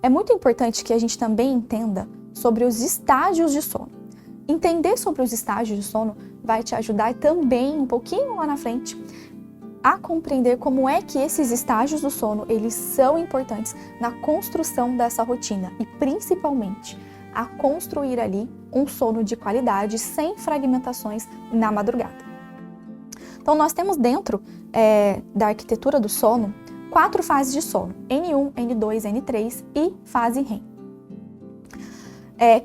É muito importante que a gente também entenda sobre os estágios de sono. Entender sobre os estágios de sono vai te ajudar também um pouquinho lá na frente a compreender como é que esses estágios do sono, eles são importantes na construção dessa rotina e principalmente a construir ali um sono de qualidade sem fragmentações na madrugada. Então nós temos dentro da arquitetura do sono 4 fases de sono, N1, N2, N3 e fase REM.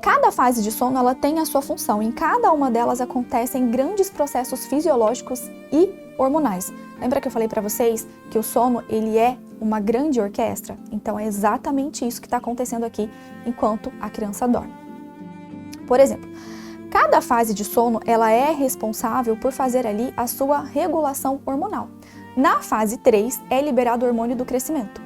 Cada fase de sono ela tem a sua função, em cada uma delas acontecem grandes processos fisiológicos e hormonais. Lembra que eu falei para vocês que o sono ele é uma grande orquestra? Então é exatamente isso que está acontecendo aqui enquanto a criança dorme. Por exemplo, cada fase de sono ela é responsável por fazer ali a sua regulação hormonal. Na fase 3 é liberado o hormônio do crescimento.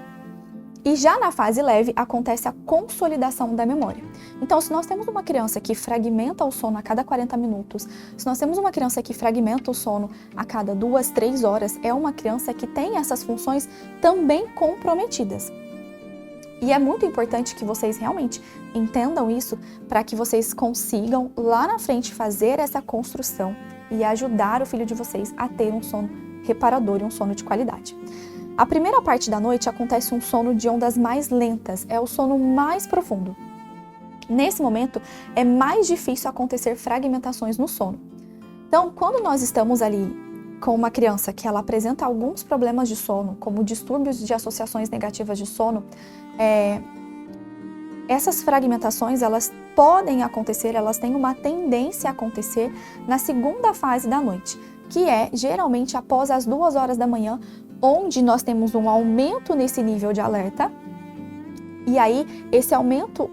E já na fase leve acontece a consolidação da memória. Então, se nós temos uma criança que fragmenta o sono a cada 40 minutos, se nós temos uma criança que fragmenta o sono a cada 2, 3 horas, é uma criança que tem essas funções também comprometidas. E é muito importante que vocês realmente entendam isso para que vocês consigam lá na frente fazer essa construção e ajudar o filho de vocês a ter um sono reparador e um sono de qualidade. A primeira parte da noite acontece um sono de ondas mais lentas, é o sono mais profundo. Nesse momento, é mais difícil acontecer fragmentações no sono. Então, quando nós estamos ali com uma criança que ela apresenta alguns problemas de sono, como distúrbios de associações negativas de sono, essas fragmentações, elas podem acontecer, elas têm uma tendência a acontecer na segunda fase da noite, que é geralmente após as 2 horas da manhã, onde nós temos um aumento nesse nível de alerta. E aí,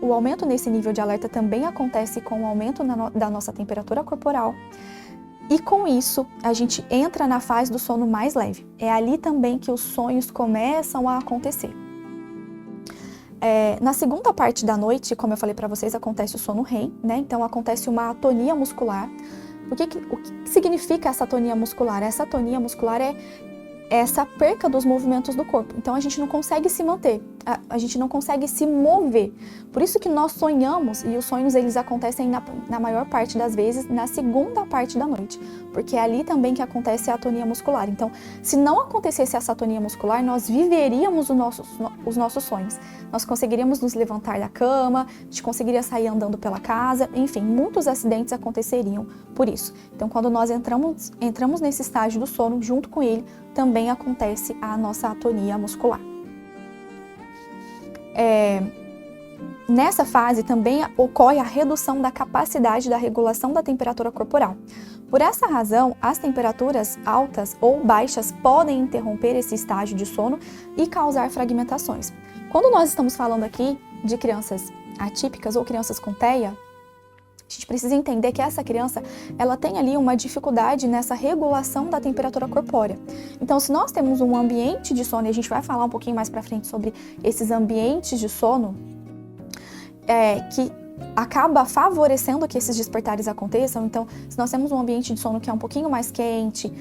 o aumento nesse nível de alerta também acontece com o aumento da nossa temperatura corporal. E com isso, a gente entra na fase do sono mais leve. É ali também que os sonhos começam a acontecer. Na segunda parte da noite, como eu falei para vocês, acontece o sono REM, né? Então acontece uma atonia muscular. O que significa essa atonia muscular? Essa atonia muscular é essa perca dos movimentos do corpo. Então a gente não consegue se manter, a gente não consegue se mover. Por isso que nós sonhamos, e os sonhos eles acontecem na maior parte das vezes na segunda parte da noite, porque é ali também que acontece a atonia muscular. Então, se não acontecesse essa atonia muscular, nós viveríamos os nossos sonhos. Nós conseguiríamos nos levantar da cama, a gente conseguiria sair andando pela casa, enfim, muitos acidentes aconteceriam por isso. Então, quando nós entramos nesse estágio do sono, junto com ele, também acontece a nossa atonia muscular. Nessa fase também ocorre a redução da capacidade da regulação da temperatura corporal. Por essa razão, as temperaturas altas ou baixas podem interromper esse estágio de sono e causar fragmentações. Quando nós estamos falando aqui de crianças atípicas ou crianças com TEA, a gente precisa entender que essa criança, ela tem ali uma dificuldade nessa regulação da temperatura corpórea. Então, se nós temos um ambiente de sono, e a gente vai falar um pouquinho mais pra frente sobre esses ambientes de sono, que acaba favorecendo que esses despertares aconteçam. Então, se nós temos um ambiente de sono que é um pouquinho mais quente,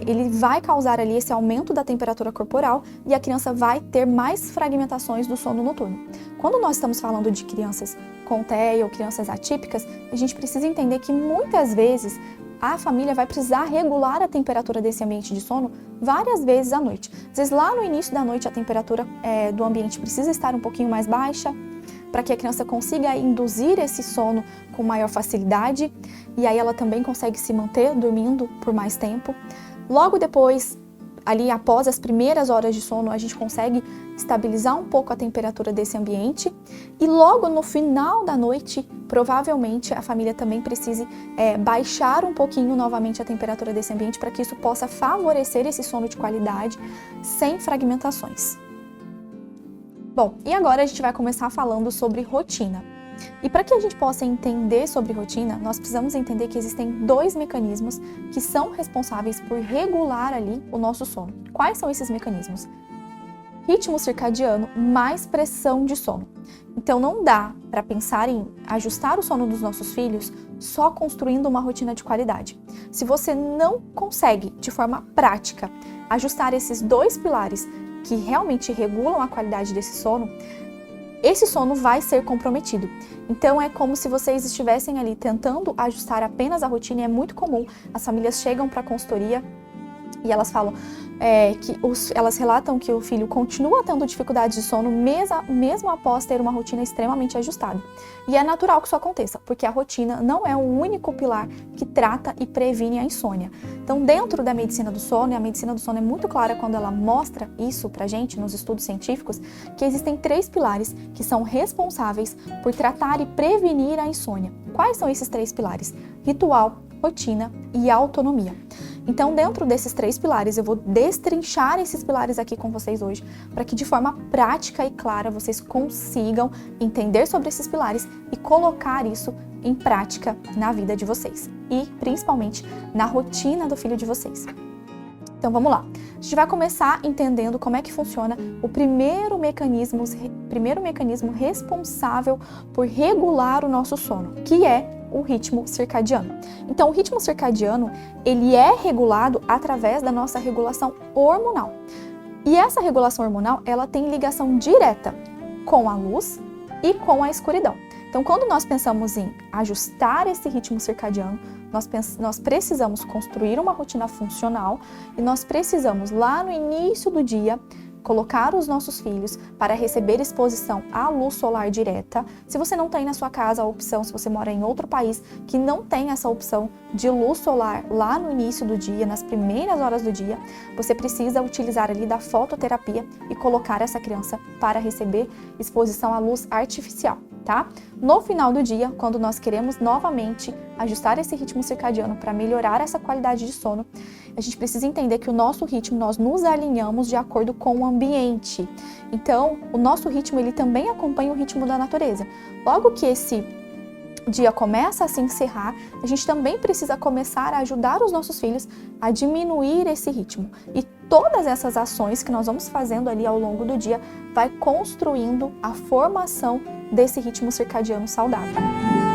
ele vai causar ali esse aumento da temperatura corporal e a criança vai ter mais fragmentações do sono noturno. Quando nós estamos falando de crianças com TEA ou crianças atípicas, a gente precisa entender que muitas vezes a família vai precisar regular a temperatura desse ambiente de sono várias vezes à noite. Às vezes lá no início da noite a temperatura do ambiente precisa estar um pouquinho mais baixa, para que a criança consiga induzir esse sono com maior facilidade, e aí ela também consegue se manter dormindo por mais tempo. Logo depois, ali após as primeiras horas de sono, a gente consegue estabilizar um pouco a temperatura desse ambiente, e logo no final da noite, provavelmente a família também precise baixar um pouquinho novamente a temperatura desse ambiente para que isso possa favorecer esse sono de qualidade sem fragmentações. Bom, e agora a gente vai começar falando sobre rotina. E para que a gente possa entender sobre rotina, nós precisamos entender que existem 2 mecanismos que são responsáveis por regular ali o nosso sono. Quais são esses mecanismos? Ritmo circadiano mais pressão de sono. Então não dá para pensar em ajustar o sono dos nossos filhos só construindo uma rotina de qualidade. Se você não consegue, de forma prática, ajustar esses 2 pilares que realmente regulam a qualidade desse sono, esse sono vai ser comprometido. Então é como se vocês estivessem ali tentando ajustar apenas a rotina, e é muito comum, as famílias chegam para a consultoria e elas falam elas relatam que o filho continua tendo dificuldades de sono mesmo após ter uma rotina extremamente ajustada. E é natural que isso aconteça, porque a rotina não é o único pilar que trata e previne a insônia. Então, dentro da medicina do sono, e a medicina do sono é muito clara quando ela mostra isso pra gente nos estudos científicos, que existem 3 pilares que são responsáveis por tratar e prevenir a insônia. Quais são esses 3 pilares? Ritual, rotina e autonomia. Então, dentro desses 3 pilares, eu vou destrinchar esses pilares aqui com vocês hoje, para que de forma prática e clara vocês consigam entender sobre esses pilares e colocar isso em prática na vida de vocês e principalmente na rotina do filho de vocês. Então vamos lá. A gente vai começar entendendo como é que funciona o primeiro mecanismo responsável por regular o nosso sono, que é o ritmo circadiano. Então, o ritmo circadiano, ele é regulado através da nossa regulação hormonal. E essa regulação hormonal, ela tem ligação direta com a luz e com a escuridão. Então, quando nós pensamos em ajustar esse ritmo circadiano, nós precisamos construir uma rotina funcional e nós precisamos, lá no início do dia, colocar os nossos filhos para receber exposição à luz solar direta. Se você não tem na sua casa a opção, se você mora em outro país que não tem essa opção de luz solar lá no início do dia, nas primeiras horas do dia, você precisa utilizar ali da fototerapia e colocar essa criança para receber exposição à luz artificial, tá? No final do dia, quando nós queremos novamente ajustar esse ritmo circadiano para melhorar essa qualidade de sono, a gente precisa entender que o nosso ritmo, nós nos alinhamos de acordo com o ambiente. Então, o nosso ritmo, ele também acompanha o ritmo da natureza. Logo que esse dia começa a se encerrar, a gente também precisa começar a ajudar os nossos filhos a diminuir esse ritmo. E todas essas ações que nós vamos fazendo ali ao longo do dia vai construindo a formação desse ritmo circadiano saudável.